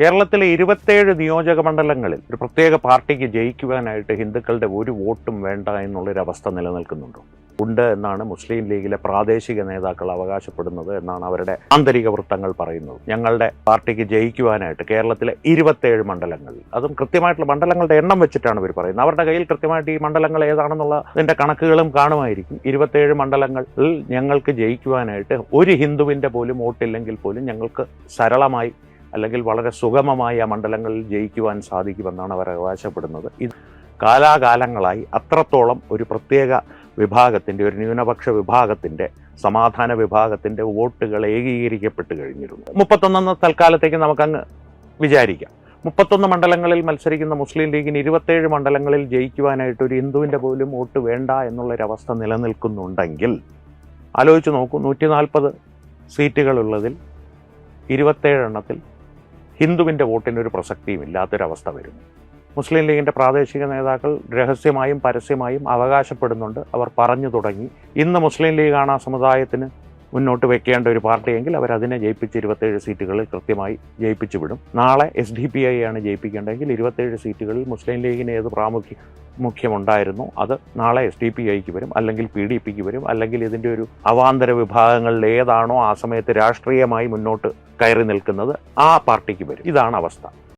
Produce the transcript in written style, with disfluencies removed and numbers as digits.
കേരളത്തിലെ 27 നിയോജക മണ്ഡലങ്ങളിൽ ഒരു പ്രത്യേക പാർട്ടിക്ക് ജയിക്കുവാനായിട്ട് ഹിന്ദുക്കളുടെ ഒരു വോട്ടും വേണ്ട എന്നുള്ളൊരവസ്ഥ നിലനിൽക്കുന്നുണ്ടോ? ഉണ്ട് എന്നാണ് മുസ്ലിം ലീഗിലെ പ്രാദേശിക നേതാക്കൾ അവകാശപ്പെടുന്നത് എന്നാണ് അവരുടെ ആന്തരിക വൃത്തങ്ങൾ പറയുന്നത്. ഞങ്ങളുടെ പാർട്ടിക്ക് ജയിക്കുവാനായിട്ട് കേരളത്തിലെ 27 മണ്ഡലങ്ങളിൽ, അതും കൃത്യമായിട്ടുള്ള മണ്ഡലങ്ങളുടെ എണ്ണം വെച്ചിട്ടാണ് ഇവർ പറയുന്നത്. അവരുടെ കയ്യിൽ കൃത്യമായിട്ട് ഈ മണ്ഡലങ്ങൾ ഏതാണെന്നുള്ളതിൻ്റെ കണക്കുകളും കാണുമായിരിക്കും. 27 മണ്ഡലങ്ങളിൽ ഞങ്ങൾക്ക് ജയിക്കുവാനായിട്ട് ഒരു ഹിന്ദുവിൻ്റെ പോലും വോട്ടില്ലെങ്കിൽ പോലും ഞങ്ങൾക്ക് സരളമായി അല്ലെങ്കിൽ വളരെ സുഗമമായി ആ മണ്ഡലങ്ങളിൽ ജയിക്കുവാൻ സാധിക്കുമെന്നാണ് അവർ അവകാശപ്പെടുന്നത്. ഇത് കാലാകാലങ്ങളായി അത്രത്തോളം ഒരു പ്രത്യേക വിഭാഗത്തിൻ്റെ, ഒരു ന്യൂനപക്ഷ വിഭാഗത്തിൻ്റെ, സമാധാന വിഭാഗത്തിൻ്റെ വോട്ടുകൾ ഏകീകരിക്കപ്പെട്ട് കഴിഞ്ഞിരുന്നു. 31 തൽക്കാലത്തേക്ക് നമുക്കങ്ങ് വിചാരിക്കാം. 31 മണ്ഡലങ്ങളിൽ മത്സരിക്കുന്ന മുസ്ലിം ലീഗിന് 27 മണ്ഡലങ്ങളിൽ ജയിക്കുവാനായിട്ട് ഒരു ഹിന്ദുവിൻ്റെ പോലും വോട്ട് വേണ്ട എന്നുള്ളൊരവസ്ഥ നിലനിൽക്കുന്നുണ്ടെങ്കിൽ ആലോചിച്ച് നോക്കൂ. 140 സീറ്റുകളുള്ളതിൽ 27 എണ്ണത്തിൽ ഹിന്ദുവിൻ്റെ വോട്ടിനൊരു പ്രസക്തിയും ഇല്ലാത്തൊരവസ്ഥ വരുന്നു. മുസ്ലിം ലീഗിൻ്റെ പ്രാദേശിക നേതാക്കൾ രഹസ്യമായും പരസ്യമായും അവകാശപ്പെടുന്നുണ്ട്. അവർ പറഞ്ഞു തുടങ്ങി, ഇന്ന് മുസ്ലിം ലീഗാണ് ആ സമുദായത്തിന് മുന്നോട്ട് വെക്കേണ്ട ഒരു പാർട്ടിയെങ്കിൽ അവരതിനെ ജയിപ്പിച്ച് 27 സീറ്റുകളിൽ കൃത്യമായി ജയിപ്പിച്ചു വിടും. നാളെ SDPI ആണ് ജയിപ്പിക്കേണ്ടതെങ്കിൽ 27 സീറ്റുകളിൽ മുസ്ലിം ലീഗിന് ഏത് മുഖ്യമുണ്ടായിരുന്നു അത് നാളെ SDPIക്ക് വരും, അല്ലെങ്കിൽ PDPക്ക് വരും, അല്ലെങ്കിൽ ഇതിൻ്റെ ഒരു അവാന്തര വിഭാഗങ്ങളിൽ ഏതാണോ ആ സമയത്ത് രാഷ്ട്രീയമായി മുന്നോട്ട് കയറി നിൽക്കുന്നത് ആ പാർട്ടിക്ക് വരും. ഇതാണ് അവസ്ഥ.